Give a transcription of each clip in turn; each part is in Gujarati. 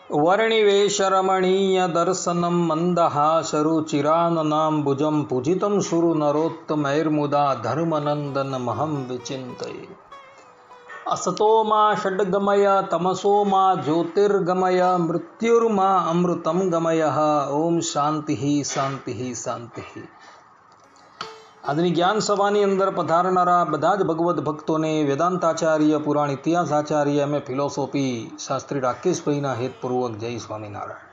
वर्णिवेशरमणीय दर्शनं मन्दहासरुचिराननाम्बुजं पूजितं सुरु नरोत्तमैर्मुदा धर्मनन्दनमहं विचिन्तये। असतो मा षड्गमय तमसो मा ज्योतिर्गमय मृत्युर्मा अमृतं गमय। ओम शांति शांति शांति। આજની જ્ઞાન સભાની અંદર પધારનારા બધા જ ભગવદ્ ભક્તોને વેદાંતાચાર્ય પુરાણ ઇતિહાસાચાર્ય એમ ફિલોસોફી શાસ્ત્રી રાકેશભાઈના હેતપૂર્વક જય સ્વામિનારાયણ।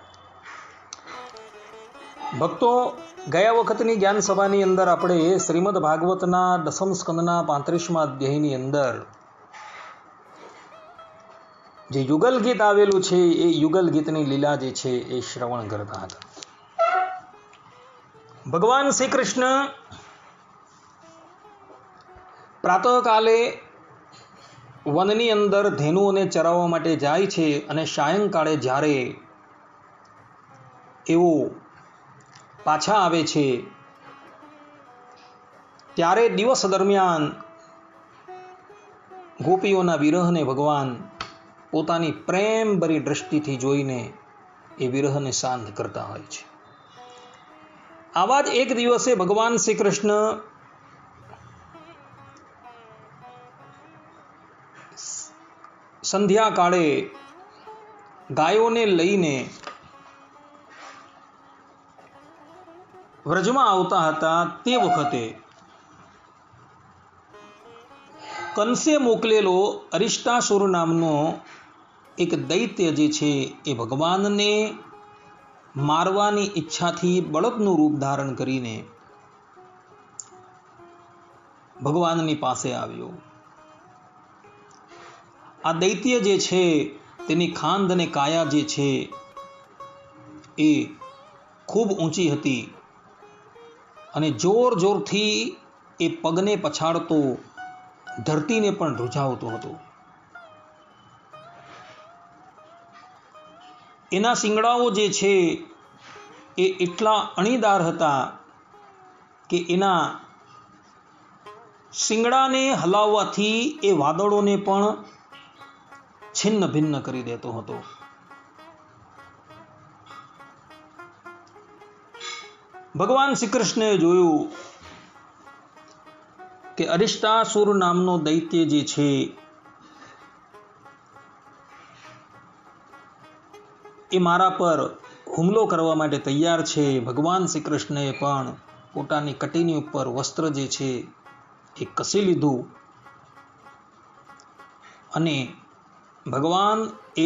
ભક્તો, ગયા વખતની જ્ઞાન સભાની અંદર આપણે શ્રીમદ ભાગવતના દસમ સ્કંદના 35મા અધ્યાયની અંદર જે યુગલ ગીત આવેલું છે એ યુગલ ગીતની લીલા જે છે એ શ્રવણ કરતા હતા। ભગવાન શ્રી કૃષ્ણ પ્રાતઃકાલે વનની અંદર ધેનુઓને ચરાવવા માટે જાય છે અને સાયંકાળે જ્યારે એઓ પાછા આવે છે ત્યારે દિવસ દરમિયાન ગોપીઓના વિરહને ભગવાન પોતાની પ્રેમભરી દ્રષ્ટિથી જોઈને એ વિરહને શાંત કરતા હોય છે। આવા જ એક દિવસે ભગવાન શ્રી કૃષ્ણ સંધ્યાકાળે ગાયોને લઈને વ્રજમાં આવતા હતા। તે વખતે કંસે મોકલેલો અરિષ્ટાસુર નામનો એક દૈત્ય જે છે એ ભગવાનને મારવાની ઈચ્છાથી બળદનું રૂપ ધારણ કરીને ભગવાનની પાસે આવ્યો। આ દૈત્ય જે છે તેની ખાંદ અને કાયા જે છે એ ખૂબ ઊંચી હતી અને જોર જોરથી એ પગને પછાડતો ધરતીને પણ ધ્રુજાવતો હતો। એના શિંગડાઓ જે છે એ એટલા અણીદાર હતા કે એના શિંગડાને હલાવવાથી એ વાદળોને પણ છિન્ન ભિન્ન કરી દેતો હતો। ભગવાન શ્રી કૃષ્ણએ જોયું કે અરિષ્ટાસુર નામનો દૈત્ય જે છે એ મારા પર હુમલો કરવા માટે તૈયાર છે। ભગવાન શ્રી કૃષ્ણએ પણ પોતાની કટીની ઉપર વસ્ત્ર જે છે એ કસી લીધું અને ભગવાન એ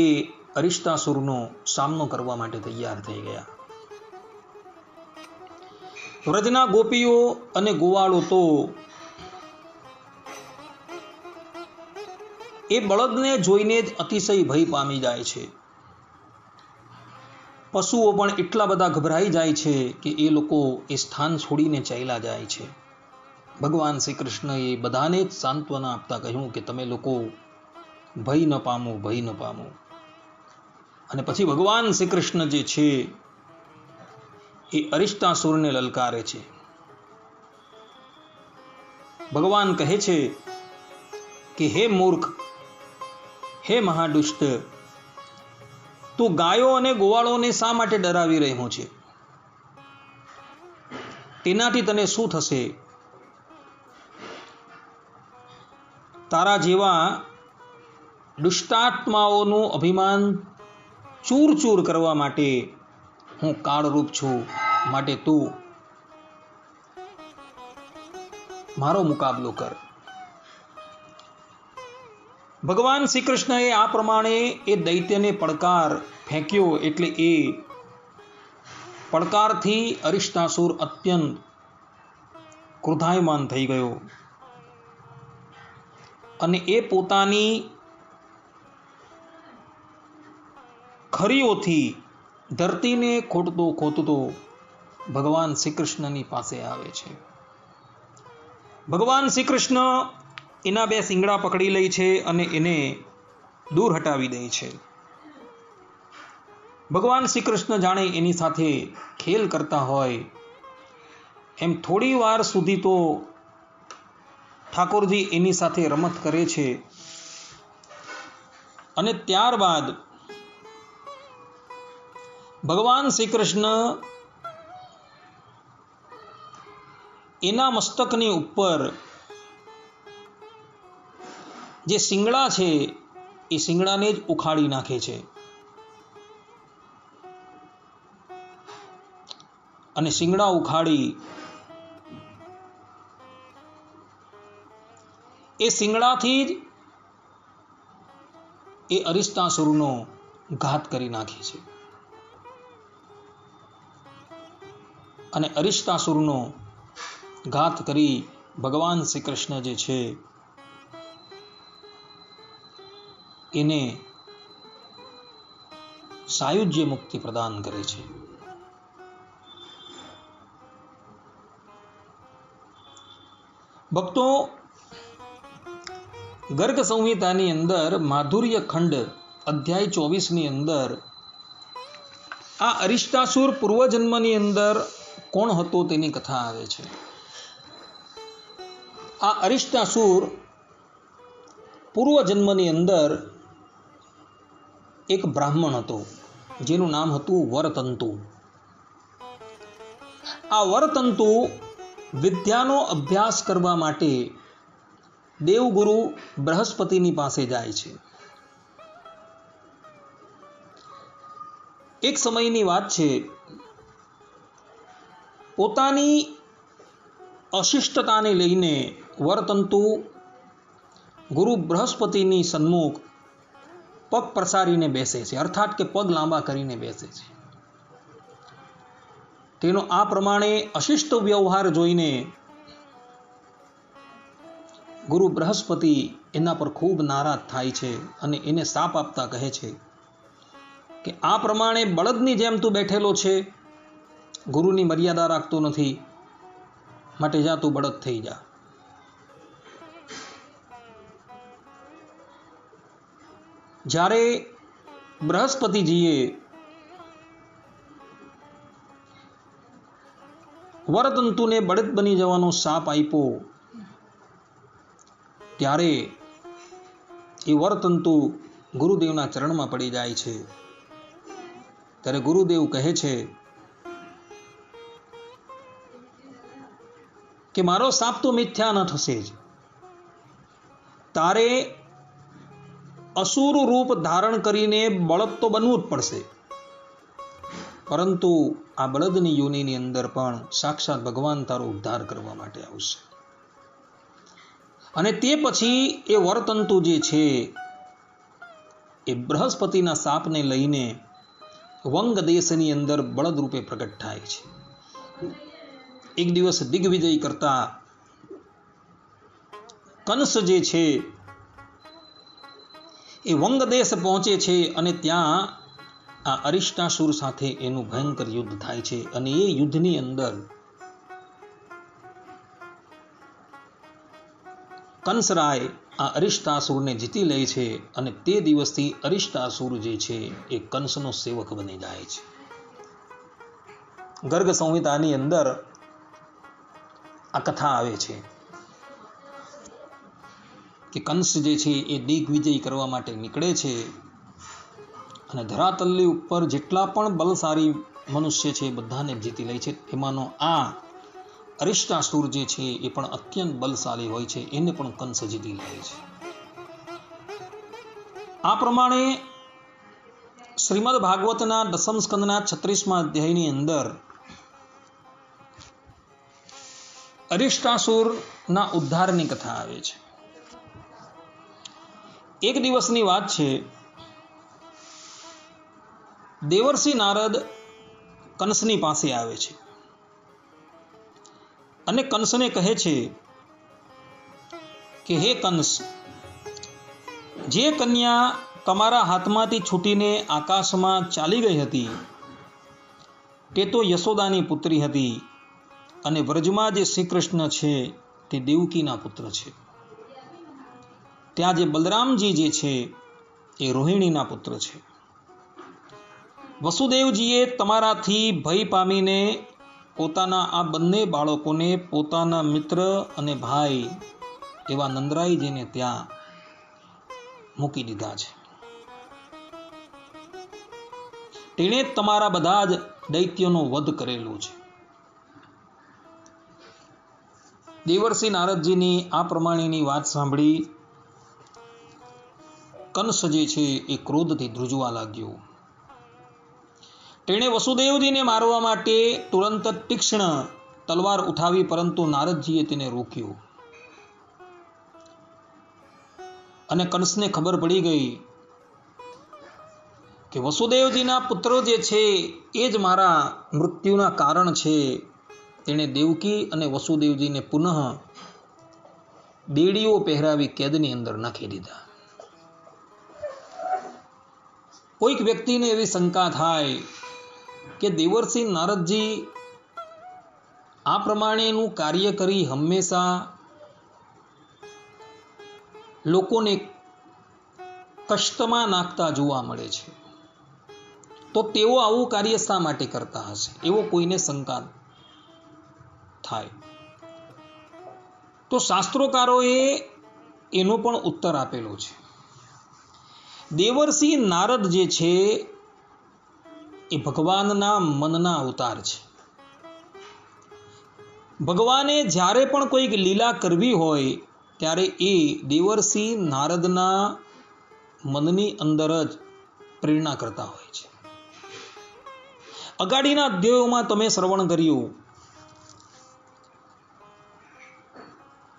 અરિષ્ટાસુરનો સામનો કરવા માટે તૈયાર થઈ ગયા। વ્રજના ગોપીઓ અને ગોવાળો તો એ બળદને જોઈને જ અતિશય ભય પામી જાય છે। પશુઓ પણ એટલા બધા ગભરાઈ જાય છે કે એ લોકો એ સ્થાન છોડીને ચાલ્યા જાય છે। ભગવાન શ્રી કૃષ્ણએ બધાને જ સાંત્વના આપતા કહ્યું કે તમે લોકો ભય ન પામો, ભય ન પામો। અને પછી ભગવાન શ્રી કૃષ્ણ જે છે એ અરિષ્ટાસુરને લલકારે છે। ભગવાન કહે છે કે હે મૂર્ખ, હે મહાદુષ્ટ, તું ગાયો અને ગોવાળોને શા માટે ડરાવી રહ્યો છે? તેનાથી તને શું થશે? તારા જેવા દુષ્ટાત્માઓનું અભિમાન ચૂર ચૂર કરવા માટે હું કાળરૂપ છું, માટે તું મારો મુકાબલો કર। ભગવાન શ્રી કૃષ્ણએ આ પ્રમાણે એ દૈત્યને પડકાર ફેંક્યો એટલે એ પડકારથી અરિષ્ટાસુર અત્યંત ક્રોધાયમાન થઈ ગયો અને એ પોતાની ખરીઓથી ધરતીને ખોદતો ખોદતો ભગવાન શ્રી કૃષ્ણની પાસે આવે છે। ભગવાન શ્રી કૃષ્ણ એના બે શિંગડા પકડી લે છે અને એને દૂર હટાવી દે છે। ભગવાન શ્રી કૃષ્ણ જાણે એની સાથે ખેલ કરતા હોય એમ થોડી વાર સુધી તો ઠાકોરજી એની સાથે રમત કરે છે અને ત્યારબાદ ભગવાન શ્રી કૃષ્ણ એના મસ્તકની ઉપર જે શિંગડા છે એ શિંગડાને જ ઉખાડી નાખે છે અને શિંગડા ઉખાડી એ શિંગડાથી જ એ અરિષ્ટાસુરનો ઘાત કરી નાખે છે અને અરિષ્ટાસુરનો ઘાત કરી ભગવાન શ્રી કૃષ્ણ જે છે એને સાયુજ્ય મુક્તિ પ્રદાન કરે છે. ભક્તો, ગર્ગ સંહિતાની અંદર માધુર્ય ખંડ અધ્યાય 24 ની અંદર આ અરિષ્ટાસુર પૂર્વજન્મની અંદર કોણ હતો તેની કથા આવે છે. આ અરિષ્ટાસુર પૂર્વજન્મની અંદર એક બ્રાહ્મણ હતો જેનું નામ હતું વરતંતુ. આ વરતંતુ વિદ્યાનો અભ્યાસ કરવા માટે દેવગુરુ બૃહસ્પતિની પાસે જાય છે. એક સમયની વાત છે, પોતાની અશિષ્ટતાને લઈને વરતંતુ ગુરુ બૃહસ્પતિની સન્મુખ પગ પ્રસારીને બેસે છે, અર્થાત કે પગ લાંબા કરીને બેસે છે. તેનો આ પ્રમાણે અશિષ્ટ વ્યવહાર જોઈને ગુરુ બૃહસ્પતિ એના પર ખૂબ નારાજ થાય છે અને એને શાપ આપતા કહે છે કે આ પ્રમાણે બળદની જેમ તું બેઠેલો છે, ગુરુની મર્યાદા રાખતો નથી, માટે જા તું બળદ થઈ જા. જ્યારે બૃહસ્પતિજીએ વરતંતુને બળદ બની જવાનો શાપ આપ્યો, ત્યારે એ વરતંતુ ગુરુદેવના ચરણમાં પડી જાય છે. ત્યારે ગુરુદેવ કહે છે કે મારો શાપ તો મિથ્યા ન થશે જ, તારે અસુર રૂપ ધારણ કરીને બળદ તો બનવું જ પડશે, પરંતુ આ બળદની યોનિની અંદર પણ સાક્ષાત ભગવાન તારો ઉદ્ધાર કરવા માટે આવશે. અને તે પછી એ વરતંતુ જે છે એ બૃહસ્પતિના શાપને લઈને વંગ દેશની અંદર બળદ રૂપે પ્રગટ થાય છે. એક દિવસ દિગ્વિજય કરતા કંસ જે છે એ વંગ દેશ પહોંચે છે અને ત્યાં આ અરિષ્ટાસુર સાથે એનું ભયંકર યુદ્ધ થાય છે. અને એ યુદ્ધની અંદર કંસરાય આ અરિષ્ટાસુરને જીતી લે છે અને તે દિવસથી અરિષ્ટાસુર જે છે એ કંસનો સેવક બની જાય છે. ગર્ગ સંહિતાની અંદર આ કથા આવે છે કે કંસ જે છે એ દિગ્વિજય કરવા માટે નીકળે છે અને ધરાતલની ઉપર જેટલા પણ બલશાળી મનુષ્ય છે બધાને જીતી લે છે. એમાંનો આ અરિષ્ટાસુર જે છે એ પણ અત્યંત બલશાળી હોય છે, એને પણ કંસ જીતી લે છે. આ પ્રમાણે શ્રીમદ ભાગવતના દસમ સ્કંદના 36મા અધ્યાયની અંદર અરિષ્ટાસુરના ઉદ્ધારની કથા આવે છે. એક દિવસની વાત છે, દેવર્ષિ નારદ કંસની પાસે આવે છે અને કંસને કહે છે કે હે કંસ, જે કન્યા તમારા હાથમાંથી છૂટીને આકાશમાં ચાલી ગઈ હતી તે તો યશોદાની પુત્રી હતી અને વ્રજમાં જે શ્રી કૃષ્ણ છે તે દેવકીના પુત્ર છે. ત્યાં જે બલરામજી જે છે એ રોહિણીના પુત્ર છે. વસુદેવજીએ તમારાથી ભય પામીને પોતાના આ બંને બાળકોને પોતાના મિત્ર અને ભાઈ એવા નંદરાયજીને ત્યાં મૂકી દીધા છે. તેણે જ તમારા બધા જ દૈત્યનો વધ કરેલો છે. દેવર્ષિ નારદજીની આ પ્રમાણેની વાત સાંભળી કંસ જે છે એ ક્રોધથી ધ્રુજવા લાગ્યો. તેણે વસુદેવજીને મારવા માટે તુરંત જ તીક્ષ્ણ તલવાર ઉઠાવી, પરંતુ નારદજીએ તેને રોક્યો. અને કંસને ખબર પડી ગઈ કે વસુદેવજીના પુત્રો જે છે એ જ મારા મૃત્યુના કારણ છે. તેણે દેવકી અને વસુદેવજીને પુનઃ બેડીઓ પહેરાવી કેદની અંદર નાખી દીધા. કોઈક વ્યક્તિને એવી શંકા થાય કે દેવર્ષિ નારદજી આ પ્રમાણેનું કાર્ય કરી હંમેશા લોકોને કષ્ટમાં નાખતા જોવા મળે છે, તો તેઓ આવું કાર્ય શા માટે કરતા હશે? એવો કોઈને શંકા થાય તો શાસ્ત્રોકારોએ એનો પણ ઉત્તર આપેલો છે. દેવર્ષિ નારદ જે છે એ ભગવાનના મનના અવતાર છે. ભગવાને જ્યારે પણ કોઈક લીલા કરવી હોય ત્યારે એ દેવર્ષિ નારદના મનની અંદર જ પ્રેરણા કરતા હોય છે. અગાડીના અધ્યાયોમાં તમે શ્રવણ કર્યું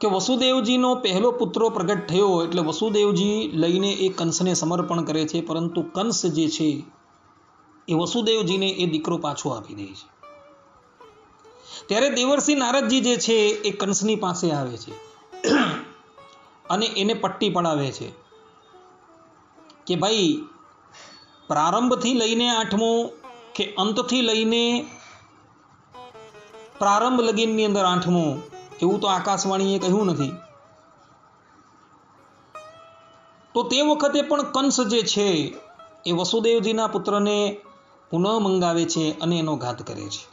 કે વસુદેવજીનો પહેલો પુત્ર પ્રગટ થયો એટલે વસુદેવજી લઈને એ કંસને સમર્પણ કરે છે, પરંતુ કંસ જે છે એ વસુદેવજીને એ દીકરો પાછો આપી દે છે. ત્યારે દેવર્ષિ નારદજી જે છે એ કંસની પાસે આવે છે અને એને પટ્ટી પડાવે છે કે ભાઈ, પ્રારંભથી લઈને 8મો કે અંતથી લઈને પ્રારંભ લગીનની અંદર 8મો, એવું તો આકાશવાણીએ કહ્યું નથી. તો તે વખતે પણ કંસ જે છે એ વસુદેવજીના પુત્રને પુનઃ મંગાવે છે અને એનો ઘાત કરે છે.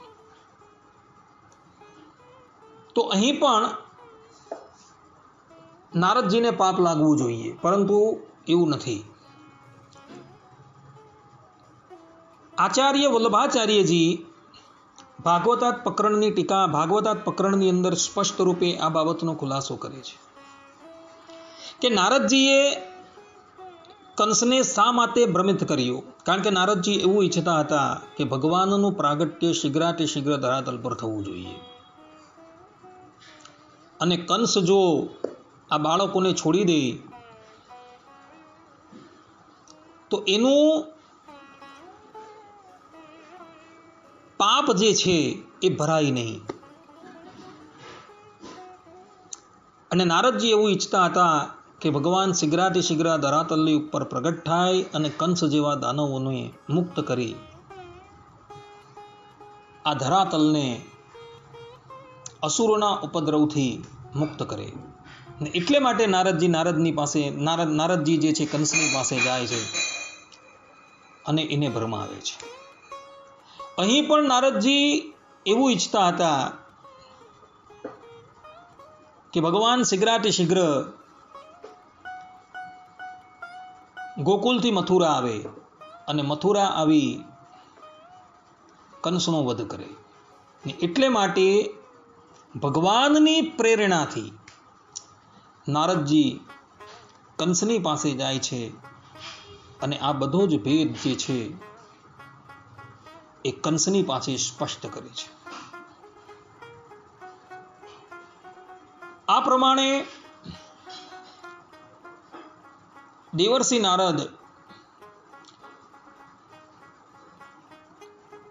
તો અહીં પણ નારદજીને પાપ લાગવું જોઈએ, પરંતુ એવું નથી. આચાર્ય વલ્લભાચાર્યજી ભાગવતાત પ્રકરણની ટીકા, ભાગવતાત પ્રકરણની અંદર સ્પષ્ટ રૂપે આ બાબતનો ખુલાસો કરે છે કે નારદજીએ કંસને શા માટે ભ્રમિત કર્યો. કારણ કે નારદજી એવું ઈચ્છતા હતા કે ભગવાનનું પ્રાગટ્ય શીઘ્રાતિ શીઘ્ર ધરાતલ પર થવું જોઈએ, અને કંસ જો આ બાળકોને છોડી દે તો એનું પાપ જે છે એ ભરાય નહીં. અને નારદજી એવું ઈચ્છતા હતા કે ભગવાન શીઘ્રાતિ શીઘ્ર ધરાતલની ઉપર પ્રગટ થાય અને કંસ જેવા દાનવોને મુક્ત કરી આ ધરાતલને અસુરોના ઉપદ્રવથી મુક્ત કરે. એટલે માટે નારદજી જે છે કંસની પાસે જાય છે અને એને ભરમાવે છે. અહીં પણ નારદજી એવું ઈચ્છતા હતા કે ભગવાન શીઘ્રાતિ શીઘ્ર ગોકુલથી મથુરા આવે અને મથુરા આવી કંસનો વધ કરે. એટલે માટે ભગવાનની પ્રેરણાથી નારદજી કંસની પાસે જાય છે અને આ બધો જ ભેદ જે છે એ કંસની પાસે સ્પષ્ટ કરે છે. આ પ્રમાણે દેવર્ષિ નારદ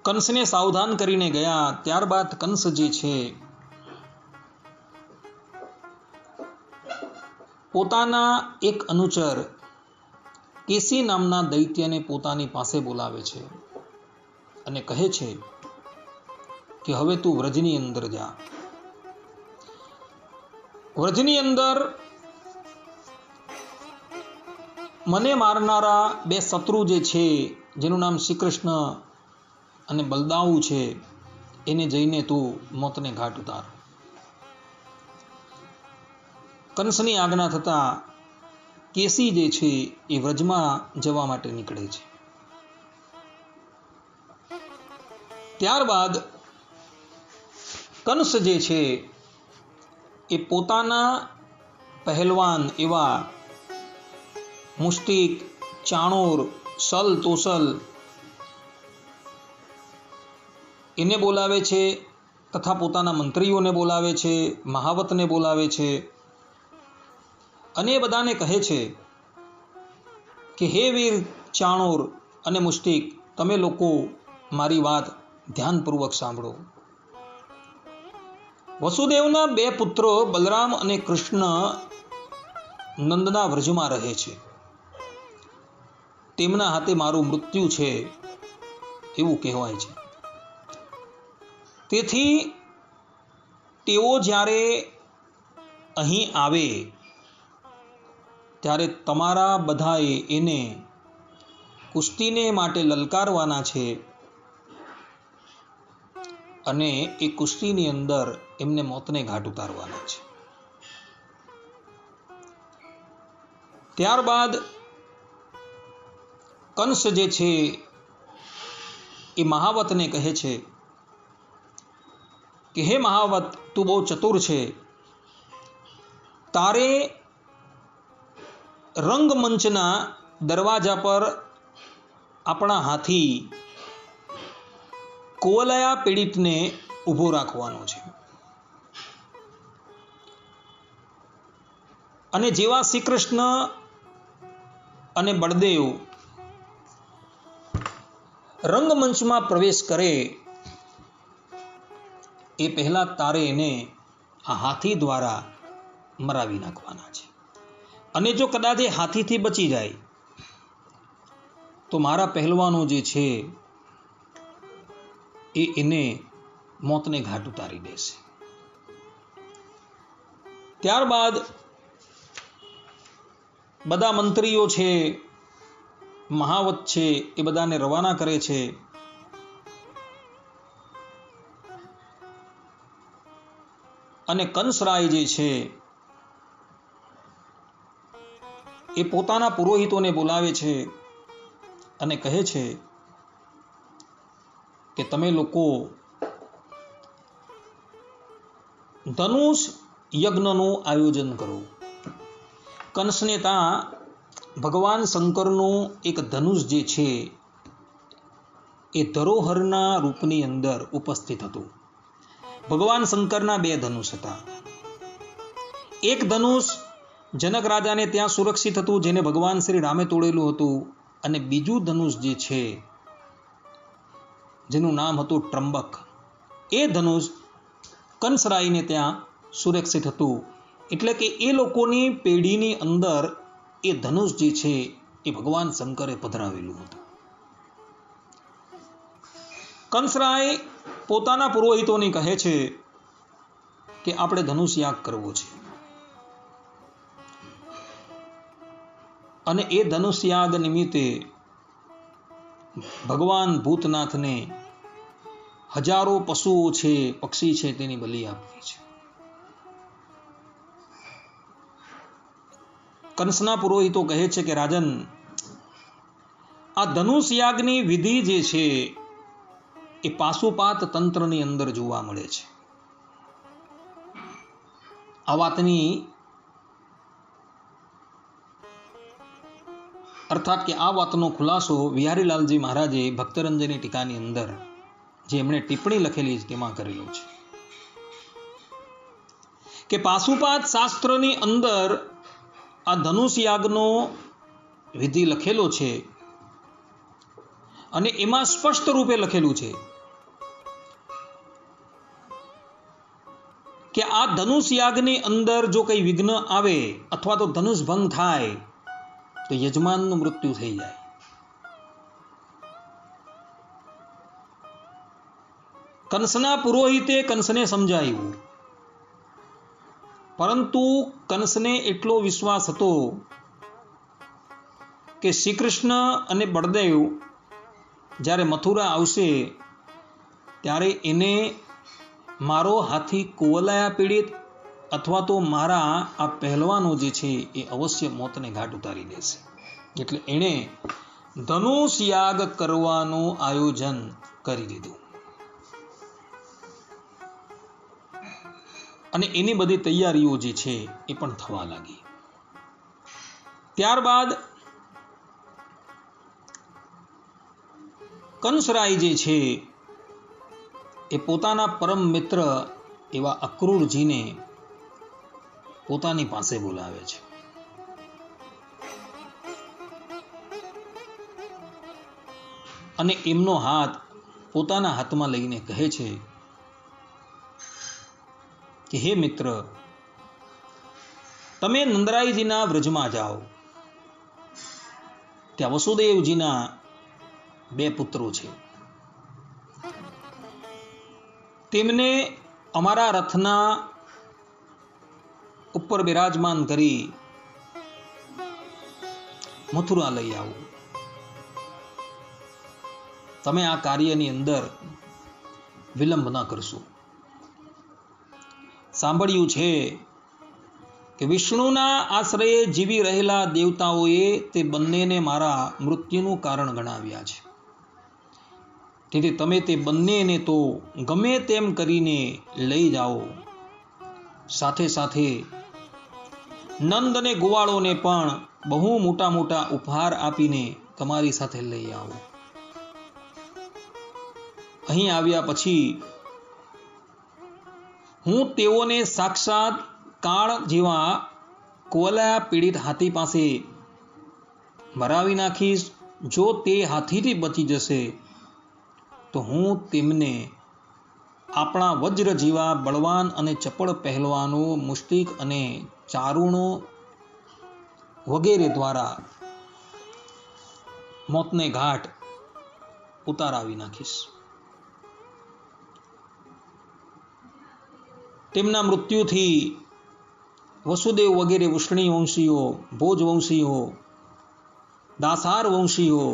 કંસને સાવધાન કરીને ગયા. ત્યારબાદ કંસ જે છે પોતાના એક અનુચર કેસી નામના દૈત્યને પોતાની પાસે બોલાવે છે અને કહે છે કે હવે તું વ્રજની અંદર જા. વ્રજની અંદર મને મારનારા બે શત્રુ જે છે, જેનું નામ શ્રી કૃષ્ણ અને બલદાઉ છે, એને જઈને તું મોતને ઘાટ ઉતાર. કંસની આજ્ઞા થતાં કેસી જે છે એ વ્રજમાં જવા માટે નીકળે છે. ત્યારબાદ કંસ જે છે એ પોતાના પહેલવાન એવા મુષ્ટિક, ચાણોર, સલ, તોસલ એને બોલાવે છે તથા પોતાના મંત્રીઓને બોલાવે છે, મહાવતને બોલાવે છે અને એ બધાને કહે છે કે હે વીર ચાણોર અને મુષ્ટિક, તમે લોકો મારી વાત ધ્યાનપૂર્વક સાંભળો. વસુદેવના 2 પુત્રો બલરામ અને કૃષ્ણ નંદના વ્રજમાં રહે છે. તેમના હાથે મારું મૃત્યુ છે એવું કહેવાય છે. તેથી તેઓ જ્યારે અહીં આવે ત્યારે તમારા બધાએ એને કુસ્તીને માટે લલકારવાના છે અને એ કુસ્તીની અંદર એમને મોતને ઘાટ ઉતારવાના છે. ત્યારબાદ કંસ જે છે એ મહાવતને કહે છે કે હે મહાવત, તું બહુ ચતુર છે. તારે રંગમંચના દરવાજા પર આપણા હાથી કુવલયા પીડિતને ઊભો રાખવાનો છે અને જેવા શ્રી કૃષ્ણ અને બળદેવ રંગમંચમાં પ્રવેશ કરે એ પહેલા તારે એને આ હાથી દ્વારા મરાવી નાખવાના છે. અને જો કદાચ એ હાથીથી બચી જાય તો મારા પહેલવાનો જે છે એને મોતને ઘાટ ઉતારી દેશે. ત્યારબાદ બધા મંત્રીઓ છે, મહાવત છે, એ બધાને રવાના કરે છે. અને કંસરાય જે છે એ પોતાના પુરોહિતોને બોલાવે છે અને કહે છે કે તમે લોકો ધનુષ યજ્ઞનું આયોજન કરો. કંસને ત્યાં ભગવાન શંકરનું એક ધનુષ જે છે એ ધરોહરના રૂપની અંદર ઉપસ્થિત હતું. ભગવાન શંકરના 2 ધનુષ હતા. એક ધનુષ જનક રાજાને ત્યાં સુરક્ષિત હતું, જેને ભગવાન શ્રી રામે તોડેલું હતું, અને બીજું ધનુષ જે છે જેનું નામ હતું ટ્રંબક, એ ધનુષ કંસરાયને ત્યાં સુરક્ષિત હતું. એટલે કે એ લોકોની પેઢીની અંદર એ ધનુષ જે છે એ ભગવાન શંકરે પધરાવેલું હતું. કંસરાય પોતાના પુરોહિતોને કહે છે કે આપણે ધનુષ યાગ કરવો છે અને એ ધનુષ યાગ નિમિત્તે ભગવાન ભૂતનાથને હજારો પશુઓ છે, પક્ષી છે, તેની બલિ આપવી છે. કંસના પુરોહિતો કહે છે કે રાજન, આ ધનુષ યાગની વિધિ જે છે એ પાશુપાત તંત્રની અંદર જોવા મળે છે. આ વાતની અર્થાત કે આ વાતનો ખુલાસો વિહારીલાલજી મહારાજે ભક્તરંજની ટીકાની અંદર જે એમણે ટિપ્પણી લખેલી છે તેમાં કરેલો છે કે પાશુપાત શાસ્ત્રની અંદર આ ધનુષ યાગનો વિધિ લખેલો છે અને એમાં સ્પષ્ટ રૂપે લખેલું છે કે આ ધનુષ યાગની અંદર જો કંઈ વિઘ્ન આવે અથવા તો ધનુષ ભંગ થાય તો યજમાનનું મૃત્યુ થઈ જાય. કંસના પુરોહિતે કંસને સમજાવ્યું, પરંતુ કંસને એટલો વિશ્વાસ હતો કે શ્રી કૃષ્ણ અને બળદેવ જ્યારે મથુરા આવશે ત્યારે એને મારો હાથી કુવલયા પીડિત અથવા તો મારા આ પહેલવાનો જે છે એ અવશ્ય મોતને ઘાટ ઉતારી દેશે. એટલે એણે ધનુષ યાગ કરવાનું આયોજન કરી દીધું. અને એની બધી તૈયારીઓ જે છે એ પણ થવા લાગી. ત્યારબાદ કંસરાય જે છે એ પોતાના પરમ મિત્ર એવા અક્રૂરજીને પોતાની પાસે બોલાવે છે. અને એમનો હાથ પોતાના હાથમાં લઈને કહે છે કે હે મિત્ર, તમે નંદરાયજીના વ્રજમાં જાઓ. ત્યાં વસુદેવજીના 2 પુત્રો છે. તેમને અમારા રથના ઉપર બિરાજમાન કરી મથુરા લઈ આવો. તમે આ કાર્યની અંદર વિલંબ ન કરશો. સાંભળ્યું છે કે વિષ્ણુના આશ્રયે જીવી રહેલા દેવતાઓએ તે બંનેને મારા મૃત્યુનું કારણ ગણાવ્યા છે. તેથી તમે તે બંનેને તો ગમે તેમ કરીને લઈ જાઓ. સાથે સાથે નંદ અને ગોવાળોને પણ બહુ મોટા મોટા ઉપહાર આપીને તમારી સાથે લઈ આવો. અહીં આવ્યા પછી હું તેઓને સાક્ષાત કાળ જેવા કોવલાયા પીડિત હાથી પાસે મરાવી નાખીશ. જો તે હાથીથી બચી જશે તો હું તેમને આપણા વજ્ર જેવા બળવાન અને ચપળ પહેલવાનો, મુષ્ટિક અને ચારુણો વગેરે દ્વારા મોતને ઘાટ ઉતારાવી નાખીશ. તેમના મૃત્યુથી વસુદેવ વગેરે વૃષ્ણી વંશીઓ, ભોજ વંશીઓ, દાસાર વંશીઓ,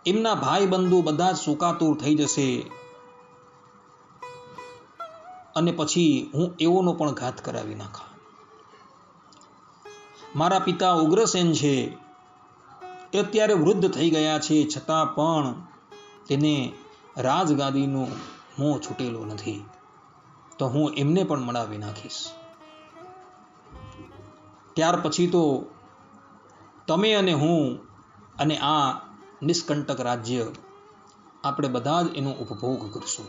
એમના ભાઈ બંધુ બધા જ શોકાતુર થઈ જશે. અને પછી હું એઓનો પણ ઘાત કરાવી નાખા. મારા પિતા ઉગ્રસેન છે એ અત્યારે વૃદ્ધ થઈ ગયા છે, છતાં પણ તેને રાજગાદીનો મોહ છૂટેલો નથી. તો હું એમને પણ મડાવી નાખીશ. ત્યાર પછી તો તમે અને હું અને આ નિષ્કંટક રાજ્ય આપણે બધા જ એનો ઉપભોગ કરશું.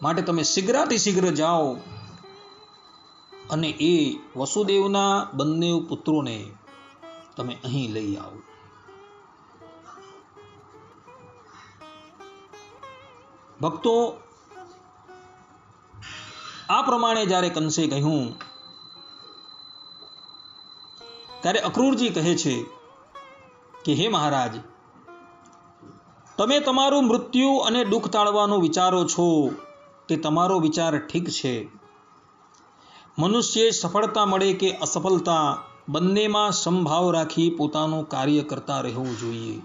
માટે તમે શીઘ્રાથી શીઘ્ર જાઓ અને એ વસુદેવના બંને પુત્રોને તમે અહીં લઈ આવો. ભક્તો, આ પ્રમાણે જ્યારે કંસે કહ્યું ત્યારે અક્રૂરજી કહે છે કે હે મહારાજ, તમે તમારું મૃત્યુ અને દુઃખ ટાળવાનું વિચારો છો તે તમારો વિચાર ઠીક છે. મનુષ્ય સફળતા મળે કે અસફળતા બંનેમાં સમભાવ રાખી પોતાનું કાર્ય કરતા રહેવું જોઈએ.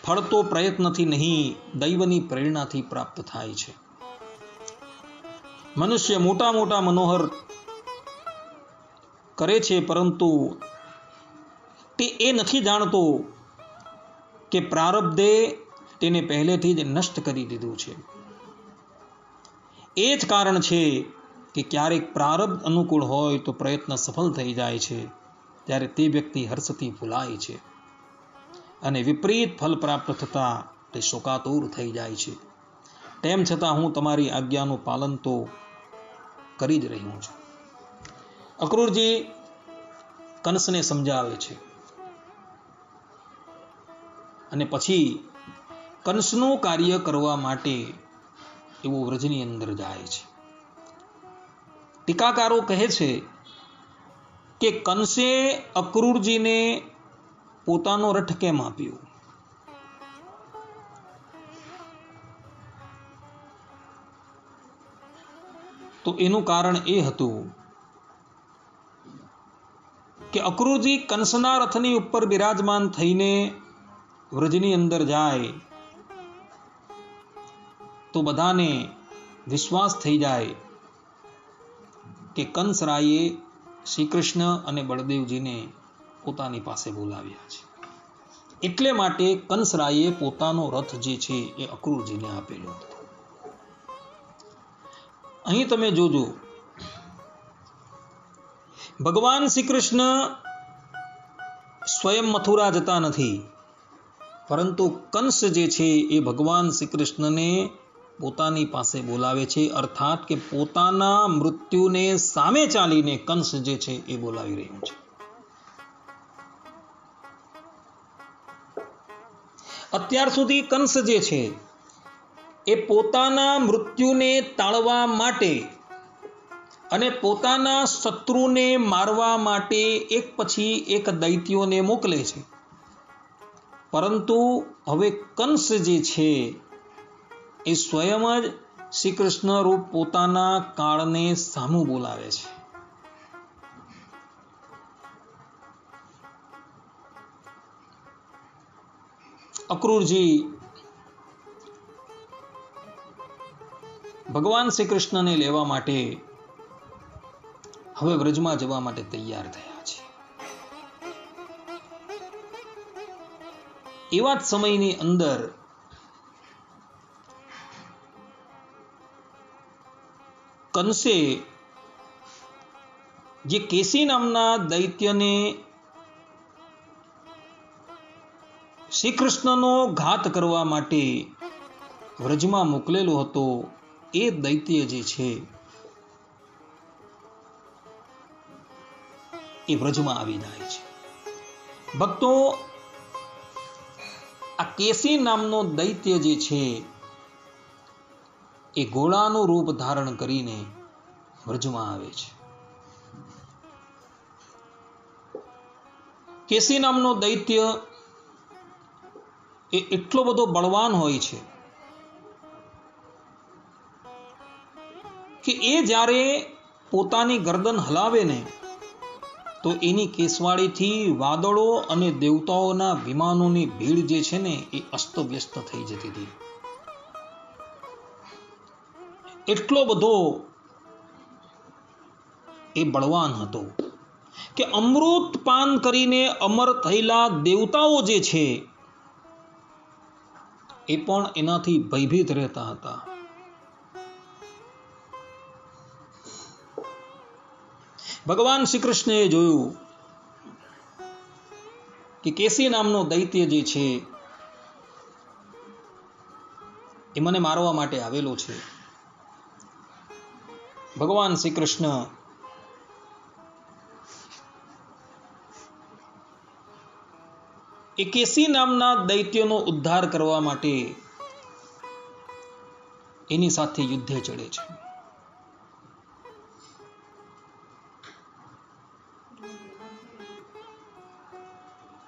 ફળ તો પ્રયત્નથી નહીં, દૈવની પ્રેરણાથી પ્રાપ્ત થાય છે. મનુષ્ય મોટા મોટા મનોહર કરે છે, પરંતુ તે એ નથી જાણતો કે પ્રારબ્ધે તેને પહેલેથી જ નષ્ટ કરી દીધું છે. એ જ કારણ છે કે ક્યારેક પ્રારબ્ધ અનુકૂળ હોય તો પ્રયત્ન સફળ થઈ જાય છે, ત્યારે તે વ્યક્તિ હર્ષથી ભૂલાય છે અને વિપરીત ફલ પ્રાપ્ત થતાં તે શોકાતુર થઈ જાય છે. તેમ છતાં હું તમારી આજ્ઞાનું પાલન તો કરી જ રહ્યો છું. અક્રૂરજી કંસને સમજાવે છે અને પછી કંસનું કાર્ય કરવા માટે એવો વ્રજની અંદર જાય છે. ટીકાકારો કહે છે કે કંસે અક્રૂરજીને પોતાનો રથ કેમ આપ્યો? તો એનું કારણ એ હતું કે અક્રૂરજી કંસના રથની ઉપર બિરાજમાન થઈને વ્રજની અંદર જાય તો બધાને વિશ્વાસ થઈ જાય કે કંસરાયે શ્રી કૃષ્ણ અને બળદેવજીને પોતાની પાસે બોલાવ્યા છે. એટલે માટે કંસરાયે પોતાનો રથ જે છે એ અક્રૂરજીને આપેલો હતો. અહીં તમે જોજો, ભગવાન શ્રી કૃષ્ણ સ્વયં મથુરા જતા નથી, પરંતુ કંસ જે છે એ ભગવાન શ્રી કૃષ્ણને પોતાની પાસે બોલાવે છે, અર્થાત કે પોતાના મૃત્યુને સામે ચાલીને કંસ જે છે એ બોલાવી રહ્યું છે. અત્યાર સુધી કંસ જે છે એ પોતાના મૃત્યુને ટાળવા માટે અને પોતાના શત્રુને મારવા માટે એક પછી એક દૈત્યોને મોકલે છે, પરંતુ હવે કંસ જે છે એ સ્વયં જ શ્રી કૃષ્ણ રૂપ પોતાના કાળને સામું બોલાવે છે. અક્રૂરજી ભગવાન શ્રી કૃષ્ણને લેવા માટે હવે વ્રજમાં જવા માટે તૈયાર થયા છે. એવા જ સમયની અંદર કંસે જે કેસી નામના દૈત્યને શ્રી કૃષ્ણનો ઘાત કરવા માટે વ્રજમાં મોકલેલો હતો, એ દૈત્ય જે છે એ વ્રજમાં આવી જાય છે. ભક્તો, આ કેસી નામનો દૈત્ય જે છે એ ઘોડાનું રૂપ ધારણ કરીને વ્રજમાં આવે છે. કેસી નામનો દૈત્ય એ એટલો બધો બળવાન હોય છે કે એ જ્યારે પોતાની ગરદન હલાવે ને તો એની કેસવાળીથી વાદળો અને દેવતાઓના વિમાનોની ભીડ જે છે ને એ અસ્તવ્યસ્ત થઈ જતી હતી. એટલો બધો એ બળવાન હતો કે અમૃત પાન કરીને અમર થયેલા દેવતાઓ જે છે એ પણ એનાથી ભયભીત રહેતા હતા. ભગવાન શ્રી કૃષ્ણએ જોયું કે કેસી નામનો દૈત્ય જે છે એ મને મારવા માટે આવેલો છે. ભગવાન શ્રી કૃષ્ણ એ કેસી નામના દૈત્યનો ઉદ્ધાર કરવા માટે એની સાથે યુદ્ધે ચડે છે.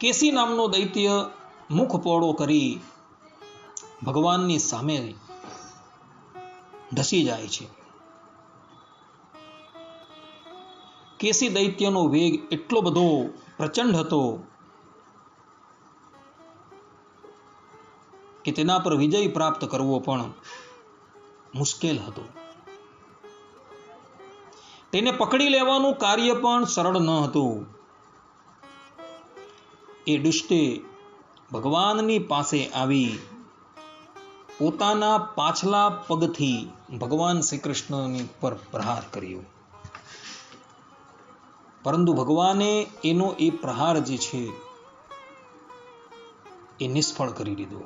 કેસી નામનો દૈત્ય મુખ પોળો કરી ભગવાનની સામે ધસી જાય છે. કેસી દૈત્યનો વેગ એટલો બધો પ્રચંડ હતો કે તેના પર વિજય પ્રાપ્ત કરવો પણ મુશ્કેલ હતો. તેને પકડી લેવાનું કાર્ય પણ સરળ ન હતું. એ દુષ્ટે ભગવાનની પાસે આવી પોતાના પાછલા પગથી ભગવાન શ્રી કૃષ્ણની પર પ્રહાર કર્યો, પરંતુ ભગવાને એનો એ પ્રહાર જે છે એ નિષ્ફળ કરી દીધો.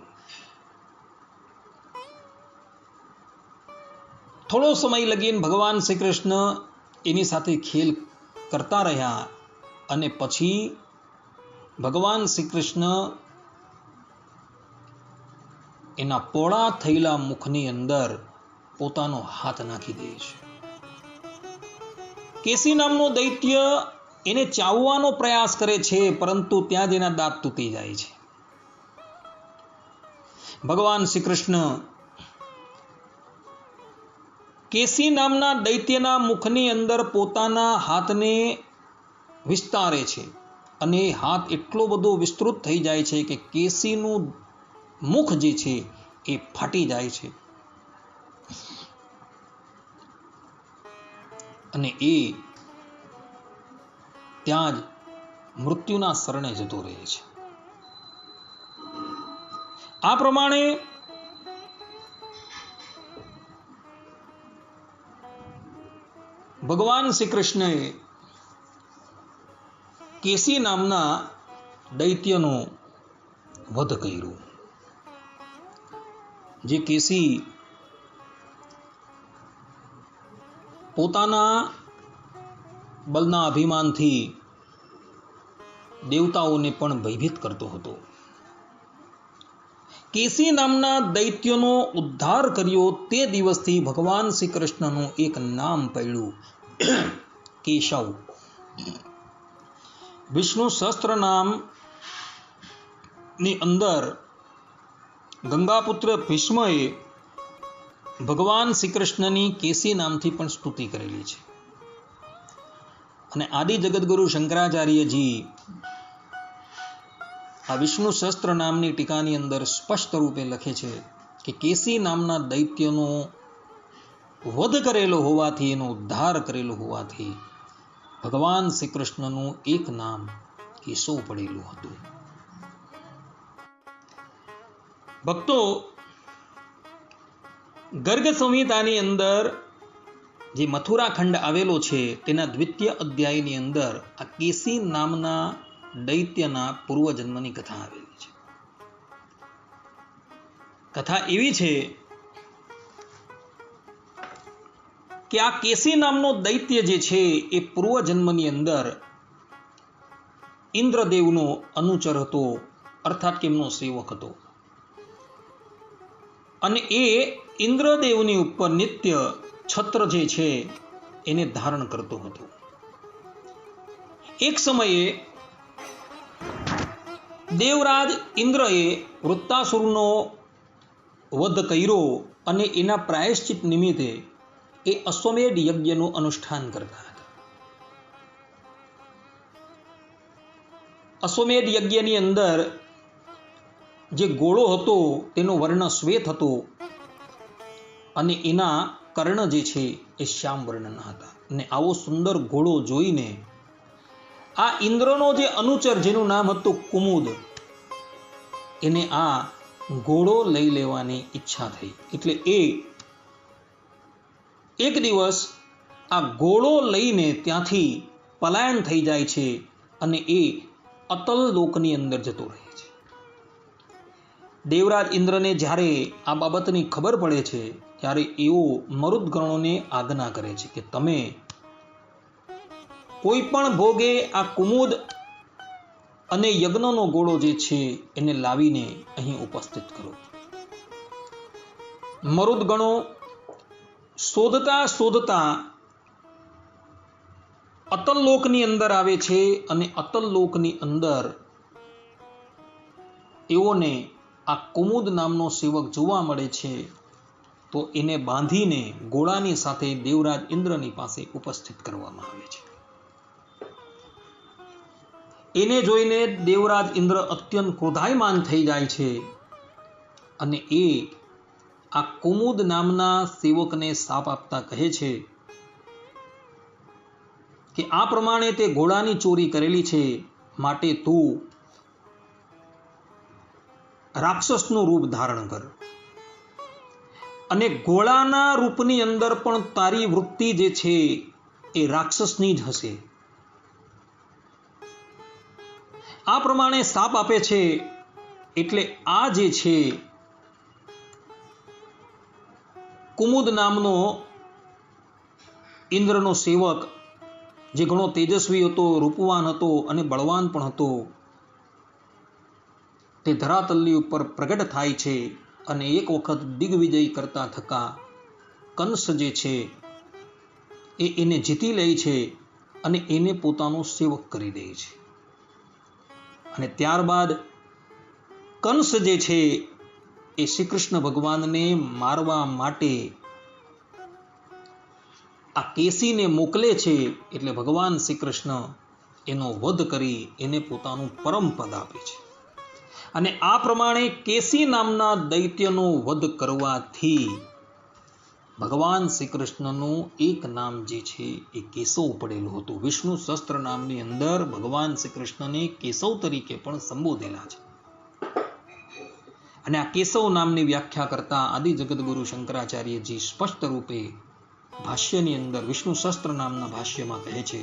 થોડો સમય લગીને ભગવાન શ્રી કૃષ્ણ એની સાથે ખેલ કરતા રહ્યા અને પછી ભગવાન શ્રી કૃષ્ણ એના પોળા થયેલા મુખની અંદર પોતાનો હાથ નાખી દે છે. કેસી નામનો દૈત્ય એને ચાવવાનો પ્રયાસ કરે છે, પરંતુ ત્યાં જ એના દાંત તૂટી જાય છે. ભગવાન શ્રી કૃષ્ણ કેસી નામના દૈત્યના મુખની અંદર પોતાના હાથને વિસ્તારે છે અને હાથ એટલો બધો વિસ્તૃત થઈ જાય છે કે કેસીનું મુખ જે છે એ ફાટી જાય છે અને એ ત્યાં જ મૃત્યુના શરણે જતો રહે છે. આ પ્રમાણે ભગવાન શ્રી કૃષ્ણએ કેસી નામના દૈત્યનો વધ કર્યો. જે કેસી પોતાના બલના અભિમાનથી દેવતાઓને પણ ભયભીત કરતો હતો. કેસી નામના દૈત્યનો ઉદ્ધાર કર્યો તે દિવસથી ભગવાન શ્રી કૃષ્ણનું એક નામ પડ્યું, કેશવ. વિષ્ણુ સહસ્ત્ર નામની અંદર ગંગાપુત્ર ભીષ્મએ ભગવાન શ્રી કૃષ્ણની કેસી નામથી પણ સ્તુતિ કરેલી છે. અને આદિ જગદગુરુ શંકરાચાર્યજી આ વિષ્ણુ સહસ્ત્ર નામની ટીકાની અંદર સ્પષ્ટ રૂપે લખે છે કે કેસી નામના દૈત્યનો વધ કરેલો હોવાથી, એનો ઉદ્ધાર કરેલો હોવાથી ભગવાન શ્રી કૃષ્ણનું એક નામ કેશવ પડેલું હતું. ભક્તો, ગર્ગ સંહિતાની અંદર જે મથુરા ખંડ આવેલો છે તેના દ્વિતીય અધ્યાયની અંદર આ કેસી નામના દૈત્યના પૂર્વજન્મની કથા આવેલી છે. કથા એવી છે કે આ કેસી નામનો દૈત્ય જે છે એ પૂર્વજન્મની અંદર ઇન્દ્રદેવનો અનુચર હતો, અર્થાત કે એમનો સેવક હતો. અને એ ઇન્દ્રદેવની ઉપર નિત્ય છત્ર જે છે એને ધારણ કરતો હતો. એક સમયે દેવરાજ ઇન્દ્રએ વૃત્તાસુરનો વધ કર્યો અને એના પ્રાયશ્ચિત નિમિત્તે એ અશ્વમેધ યજ્ઞનું અનુષ્ઠાન કરતા હતા. અશ્વમેધ યજ્ઞની અંદર જે ઘોડો હતો તેનો વર્ણ શ્વેત હતો અને એના કર્ણ જે છે એ શ્યામ વર્ણના હતા. અને આવો સુંદર ઘોડો જોઈને આ ઇન્દ્રનો જે અનુચર જેનું નામ હતું કુમુદ, એને આ ઘોડો લઈ લેવાની ઈચ્છા થઈ. એટલે એ એક દિવસ આ ઘોડો લઈને ત્યાંથી પલાયન થઈ જાય છે અને એ અતલ લોકની અંદર જતો રહે છે. દેવરાજ ઇન્દ્રને જ્યારે આ બાબતની ખબર પડે છે ત્યારે એઓ મરુદ્ગણોને આજ્ઞા કરે છે કે તમે કોઈ પણ ભોગે આ કુમુદ અને યજ્ઞનો ઘોડો જે છે એને લાવીને અહીં ઉપસ્થિત કરો. મરુદ્ગણો શોધતા શોધતા અતલ લોકની અંદર આવે છે અને અતલ લોકની અંદર એઓને આ કુમુદ નામનો સેવક જોવા મળે છે. તો એને બાંધીને ઘોડાની સાથે દેવરાજ ઇન્દ્રની પાસે ઉપસ્થિત કરવામાં આવે છે. એને જોઈને દેવરાજ ઇન્દ્ર અત્યંત ક્રોધાયમાન થઈ જાય છે અને એ આ કુમુદ નામના સેવકને શાપ આપતા કહે છે કે આ પ્રમાણે તે ઘોડાની ચોરી કરેલી છે, માટે તું રાક્ષસનું રૂપ ધારણ કર અને ઘોડાના રૂપની અંદર પણ તારી વૃત્તિ જે છે એ રાક્ષસની જ હશે. આ પ્રમાણે શાપ આપે છે. એટલે આ જે છે કુમુદ નામનો ઇન્દ્રનો સેવક, જે ઘણો તેજસ્વી હતો, રૂપવાન હતો અને બળવાન પણ હતો, તે ધરાતલની ઉપર પ્રગટ થાય છે અને એક વખત દિગ્વિજય કરતા થકા કંસ જે છે એ એને જીતી લે છે અને એને પોતાનો સેવક કરી દે છે. અને ત્યારબાદ કંસ જે છે એ શ્રી કૃષ્ણ ભગવાનને મારવા માટે આ કેસીને મોકલે છે. એટલે ભગવાન શ્રી કૃષ્ણ એનો વધ કરી એને પોતાનું પરમ પદ આપે છે. અને આ પ્રમાણે કેસી નામના દૈત્યનો વધ કરવાથી ભગવાન શ્રી કૃષ્ણનું એક નામ જે છે એ કેશવ પડેલું હતું. વિષ્ણુ સહસ્ત્ર નામની અંદર ભગવાન શ્રી કૃષ્ણને કેશવ તરીકે પણ સંબોધેલા છે. અને આ કેશવ નામની વ્યાખ્યા કરતા આદિ જગદગુરુ શંકરાચાર્યજી સ્પષ્ટ રૂપે ભાષ્યની અંદર વિષ્ણુ શસ્ત્ર નામના ભાષ્યમાં કહે છે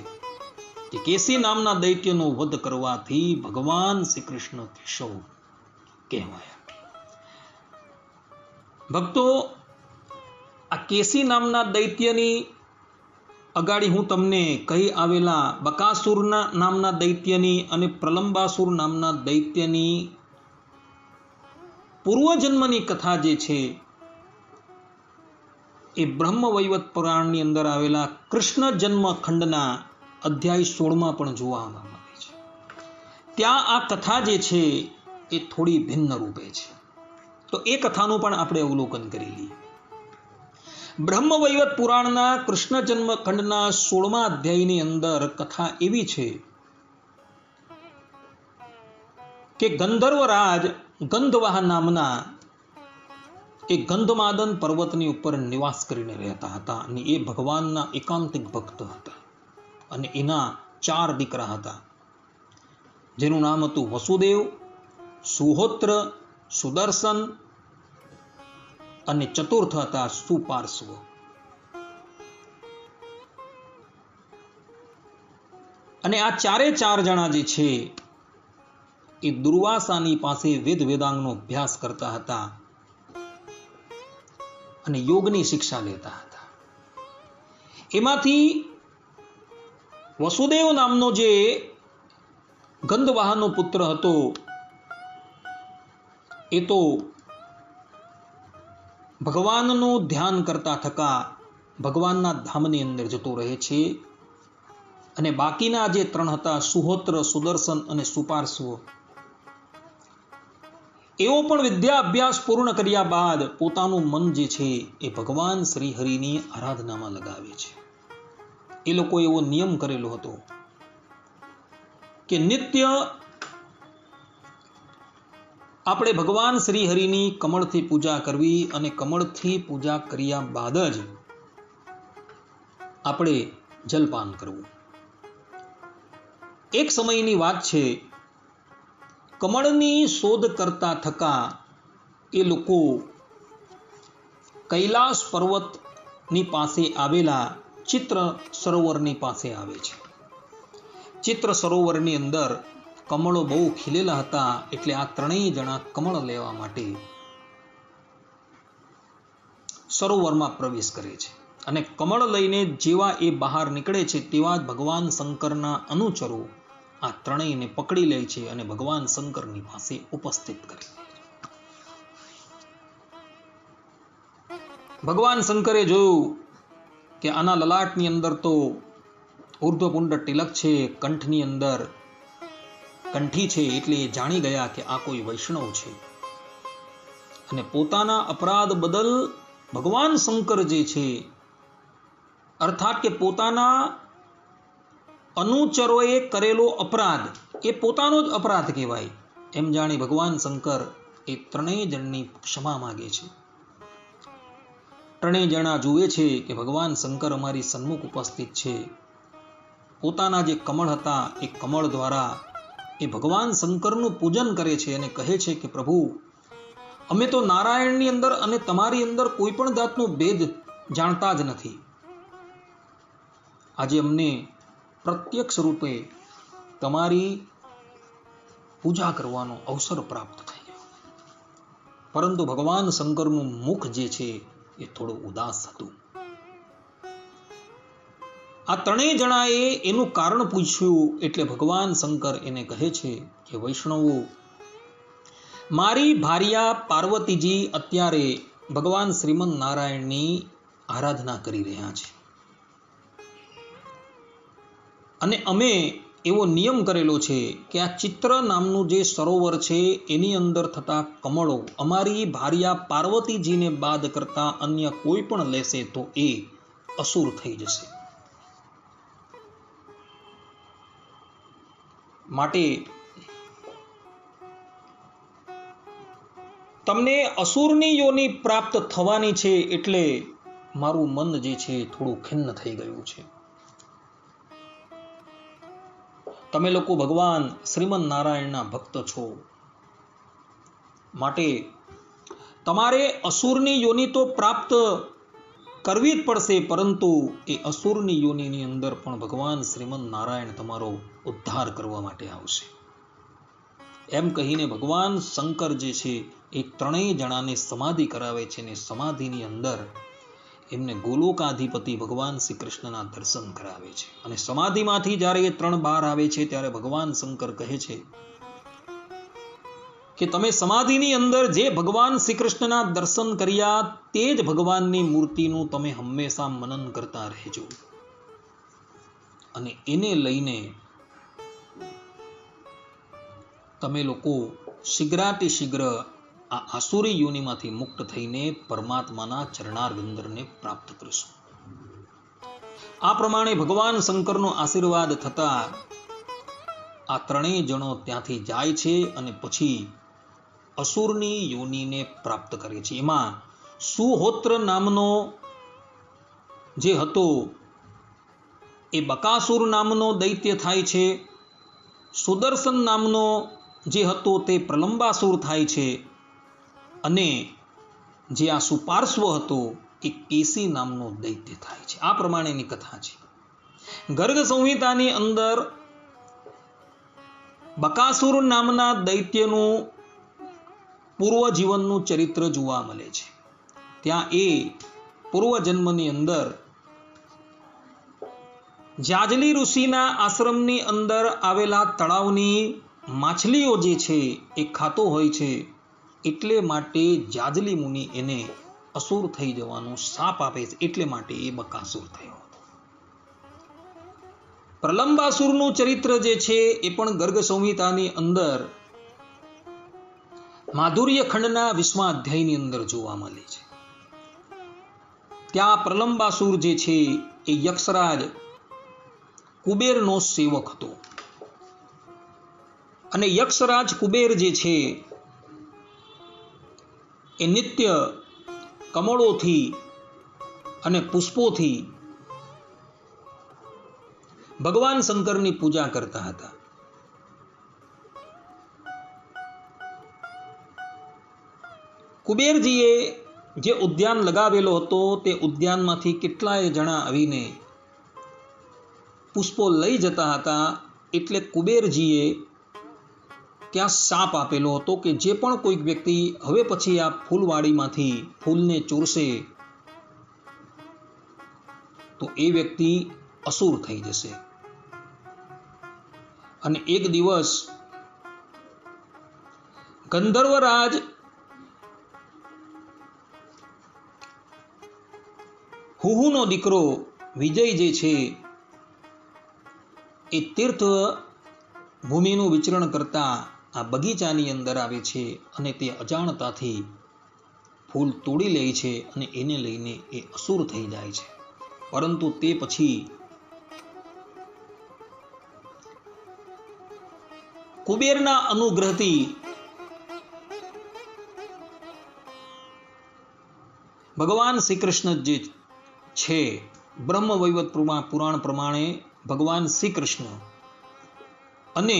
કે કેસી નામના દૈત્યનો વધ કરવાથી ભગવાન શ્રી કૃષ્ણ કેશવ કહેવાયા. ભક્તો, આ કેસી નામના દૈત્યની અગાડી હું તમને કહી આવેલા બકાસુરના નામના દૈત્યની અને પ્રલંબાસુર નામના દૈત્યની પૂર્વજન્મની કથા જે છે એ બ્રહ્મવૈવત પુરાણની અંદર આવેલા કૃષ્ણ જન્મ ખંડના અધ્યાય 16માં પણ જોવા મળે છે. ત્યાં આ કથા જે છે એ થોડી ભિન્ન રૂપે છે. તો એ કથાનું પણ આપણે અવલોકન કરી લઈએ. બ્રહ્મવૈવત પુરાણના કૃષ્ણ જન્મ ખંડના 16મા અધ્યાયની અંદર કથા એવી છે કે ગંધર્વરાજ ગંધવાહ નામના એ ગંધમાદન પર્વતની ઉપર નિવાસ કરીને રહેતા હતા અને એ ભગવાનના એકાંતિક ભક્ત હતા અને એના 4 દીકરા હતા જેનું નામ હતું વસુદેવ, સુહોત્ર, સુદર્શન અને ચતુર્થ હતા સુપાર્શ્વ. અને આ 4 જણા જે છે એ દુર્વાસાની પાસે વેદ વેદાંગનો અભ્યાસ કરતા હતા અને યોગની શિક્ષા લેતા હતા. એમાંથી વસુદેવ નામનો જે ગંધવાહનો પુત્ર હતો એ તો ભગવાનનું ધ્યાન કરતા થકા ભગવાનના ધામની અંદર જતો રહે છે અને બાકીના જે 3 હતા સુહોત્ર, સુદર્શન અને સુપાર્શ્વ એવો પણ વિદ્યા અભ્યાસ પૂર્ણ કર્યા બાદ પોતાનું મન જે છે એ ભગવાન શ્રી હરિની આરાધનામાં લગાવે છે. એ લોકો એવો નિયમ કરેલો હતો કે નિત્ય આપણે ભગવાન શ્રી હરિની કમળથી પૂજા કરવી અને કમળથી પૂજા કર્યા બાદ જ આપણે જલપાન કરવું. એક સમયની વાત છે, કમળની શોધ કરતા થકા એ લોકો કૈલાસ પર્વતની પાસે આવેલા ચિત્ર સરોવરની પાસે આવે છે. ચિત્ર સરોવરની અંદર કમળો બહુ ખીલેલા હતા એટલે આ 3 જણા કમળ લેવા માટે સરોવરમાં પ્રવેશ કરે છે અને કમળ લઈને જેવા એ બહાર નીકળે છે તેવા જ ભગવાન શંકરના અનુચરો આ 3ને પકડી લે છે અને ભગવાન શંકરની પાસે ઉપસ્થિત કરે છે. ભગવાન શંકરે જોયું કે આના લલાટની અંદર તો ઉર્ધ્વપુંડ તિલક છે, કંઠની અંદર કંઠી છે, એટલે એ જાણી ગયા કે આ કોઈ વૈષ્ણવ છે અને પોતાના અપરાધ બદલ ભગવાન શંકર જે છે અર્થાત કે પોતાના અનુચરોએ કરેલો અપરાધ એ પોતાનો જ અપરાધ કહેવાય એમ જાણી ભગવાન શંકર એ 3 જણની ક્ષમા માગે છે. 3 જણા જુએ છે કે ભગવાન શંકર અમારી સન્મુખ ઉપસ્થિત છે. પોતાના જે કમળ હતા એ કમળ દ્વારા એ ભગવાન શંકરનું પૂજન કરે છે અને કહે છે કે પ્રભુ, અમે તો નારાયણની અંદર અને તમારી અંદર કોઈ પણ જાતનો ભેદ જાણતા જ નથી. આજે અમને પ્રત્યક્ષ રૂપે તમારી પૂજા કરવાનો અવસર પ્રાપ્ત થઈ ગયો. પરંતુ ભગવાન શંકરનું મુખ જે છે એ થોડું ઉદાસ હતું. આ 3 જણાએ એનું કારણ પૂછ્યું એટલે ભગવાન શંકર એને કહે છે કે વૈષ્ણવો, મારી ભાર્યા પાર્વતીજી અત્યારે ભગવાન શ્રીમન નારાયણની આરાધના કરી રહ્યા છે અને અમે એવો નિયમ કરેલો છે કે આ ચિત્ર નામનું જે સરોવર છે એની અંદર થતા કમળો અમારી ભાર્યા પાર્વતીજીને બાદ કરતા અન્ય કોઈ પણ લેશે તો એ અસુર થઈ જશે. માટે તમને અસુરની યોની પ્રાપ્ત થવાની છે એટલે મારું મન જે છે થોડું ખિન્ન થઈ ગયું છે. તમે લોકો ભગવાન શ્રીમન નારાયણના ભક્ત છો, માટે તમારે અસુરની યોની તો પ્રાપ્ત કરવી જ પડશે, પરંતુ એ અસુરની યોનિની અંદર પણ ભગવાન શ્રીમદ નારાયણ તમારો ઉદ્ધાર કરવા માટે આવશે. એમ કહીને ભગવાન શંકર જે છે એ ત્રણેય જણાને સમાધિ કરાવે છે અને સમાધિની અંદર એમને ગોલોકાધિપતિ ભગવાન શ્રી કૃષ્ણના દર્શન કરાવે છે. અને સમાધિમાંથી જ્યારે એ ત્રણ બહાર આવે છે ત્યારે ભગવાન શંકર કહે છે કે તમે સમાધિની અંદર જે ભગવાન શ્રી કૃષ્ણના દર્શન કર્યા તે જ ભગવાનની મૂર્તિનું તમે હંમેશા મનન કરતા રહેજો, અને એને લઈને તમે લોકો શીઘ્રાતિ શીઘ્ર આ આસુરી યોનિમાંથી મુક્ત થઈને પરમાત્માના ચરણારવિંદને પ્રાપ્ત કરશો. આ પ્રમાણે ભગવાન શંકરનો આશીર્વાદ થતા આ ત્રણેય જણો ત્યાંથી જાય છે અને પછી અસુરની યોનિને પ્રાપ્ત કરે છે. એમાં સુહોત્ર નામનો જે હતો એ બકાસુર નામનો દૈત્ય થાય છે, સુદર્શન નામનો જે હતો તે પ્રલંબાસુર થાય છે, અને જે આ સુપાર્શ્વ હતો એ કેસી નામનો દૈત્ય થાય છે. આ પ્રમાણેની કથા છે. ગર્ગ સંહિતાની અંદર બકાસુર નામના દૈત્યનું પૂર્વજીવનનું ચરિત્ર જોવા મળે છે. ત્યાં એ પૂર્વજન્મની અંદર જાજલી ઋષિના આશ્રમની અંદર આવેલા તળાવની માછલીઓ જે છે એ ખાતો હોય છે, એટલે માટે જાજલી મુનિ એને અસુર થઈ જવાનો શાપ આપે છે, એટલે માટે એ બકાસુર થયો. પ્રલંબાસુરનું ચરિત્ર જે છે એ પણ ગર્ગ સંહિતાની અંદર માધુર્ય ખંડના 20મા અધ્યાયની અંદર જોવા મળે છે. ત્યાં પ્રલંબાસુર જે છે એ યક્ષરાજ કુબેરનો સેવક હતો, અને યક્ષરાજ કુબેર જે છે એ નિત્ય કમળોથી અને પુષ્પોથી ભગવાન શંકરની પૂજા કરતા હતા. કુબેરજીએ જે ઉદ્યાન લગાવેલો હતો તે ઉદ્યાનમાંથી કેટલાય જણા આવીને પુષ્પો લઈ જતા હતા, એટલે કુબેરજીએ ત્યાં શાપ આપેલો હતો કે જે પણ કોઈક વ્યક્તિ હવે પછી આ ફૂલવાડીમાંથી ફૂલને ચોરશે તો એ વ્યક્તિ અસુર થઈ જશે. અને એક દિવસ ગંધર્વરાજ હુહુનો દીકરો વિજય જે છે એ તીર્થ ભૂમિનું વિચરણ કરતા આ બગીચાની અંદર આવે છે, અને તે અજાણતાથી ફૂલ તોડી લે છે અને એને લઈને એ અસુર થઈ જાય છે. પરંતુ તે પછી કુબેરના અનુગ્રહથી ભગવાન શ્રી કૃષ્ણ જે છે, બ્રહ્મ વૈવત પુરાણ પ્રમાણે ભગવાન શ્રી કૃષ્ણ અને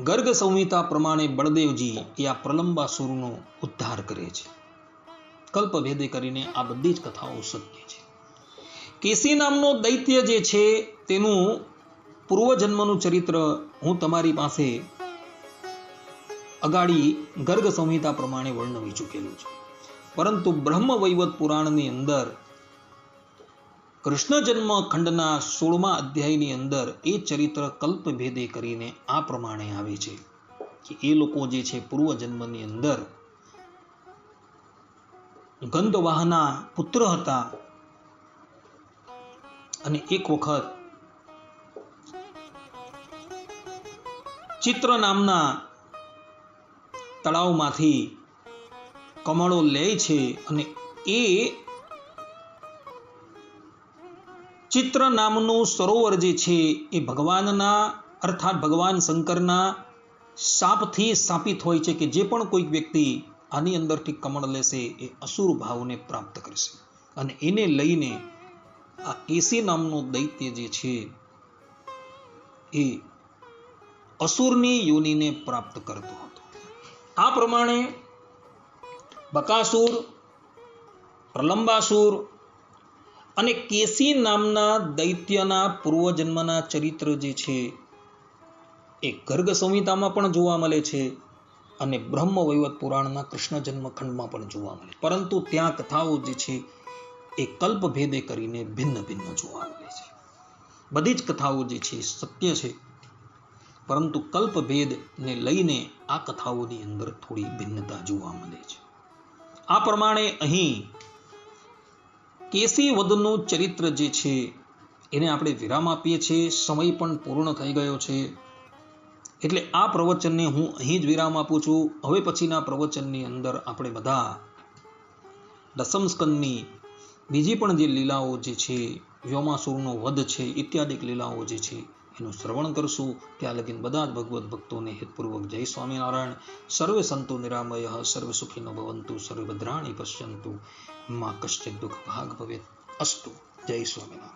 ગર્ગ સંહિતા પ્રમાણે બળદેવજી એ આ પ્રલંબાસુરનો ઉદ્ધાર કરે છે. કલ્પભેદે કરીને આ બધી જ કથાઓ સત્ય છે. કેસી નામનો દૈત્ય જે છે તેનું પૂર્વજન્મનું ચરિત્ર હું તમારી પાસે અગાડી ગર્ગ સંહિતા પ્રમાણે વર્ણવી ચૂકેલું છું, પરંતુ બ્રહ્મ વૈવત પુરાણની અંદર કૃષ્ણ જન્મ ખંડના 16મા અધ્યાયની અંદર એ ચરિત્ર કલ્પભેદે કરીને આ પ્રમાણે આવે છે કે એ લોકો જે છે પૂર્વજન્મની અંદર ગંધવાહના પુત્ર હતા, અને એક વખત ચિત્ર નામના તળાવમાંથી કમળો લે છે, અને એ ચિત્ર નામનું સરોવર જે છે એ ભગવાનના અર્થાત ભગવાન શંકરના શાપથી શાપિત હોય છે કે જે પણ કોઈક વ્યક્તિ આની અંદરથી કમળ લેશે એ અસુર ભાવને પ્રાપ્ત કરશે. અને એને લઈને આ કેસી નામનો દૈત્ય જે છે એ અસુરની યોનિને પ્રાપ્ત કરતો હતો. આ પ્રમાણે બકાસુર, પ્રલંબાસુર અને કેસી નામના દૈત્યના પૂર્વજન્મના ચરિત્ર જે છે એ ગર્ગ સંહિતામાં પણ જોવા મળે છે અને બ્રહ્મ વૈવત પુરાણના કૃષ્ણ જન્મખંડમાં પણ જોવા મળે, પરંતુ ત્યાં કથાઓ જે છે એ કલ્પભેદે કરીને ભિન્ન ભિન્ન જોવા મળે છે. બધી જ કથાઓ જે છે સત્ય છે, પરંતુ કલ્પભેદને લઈને આ કથાઓની અંદર થોડી ભિન્નતા જોવા મળે છે. આ પ્રમાણે અહીં કેસી વધનું ચરિત્ર જે છે એને આપણે વિરામ આપીએ છીએ. સમય પણ પૂર્ણ થઈ ગયો છે, એટલે આ પ્રવચનને હું અહીં જ વિરામ આપું છું. હવે પછીના પ્રવચનની અંદર આપણે બધા દસમ સ્કંદની બીજી પણ જે લીલાઓ જે છે, વ્યોમાસુરનો વધ છે ઇત્યાદિક લીલાઓ જે છે એનું શ્રવણ કરશું. ત્યાં લગીન બધા જ ભગવત ભક્તોને હિતપૂર્વક જય સ્વામિનારાયણ. સર્વે સંતો નિરામય, સર્વે સુખીનો ભવંતુ, સર્વે ભદ્રાણી પશ્યંતુ, મા કશ્ચિત દુઃખ ભાગ ભવેત. અસ્તુ. જય સ્વામિનારાયણ.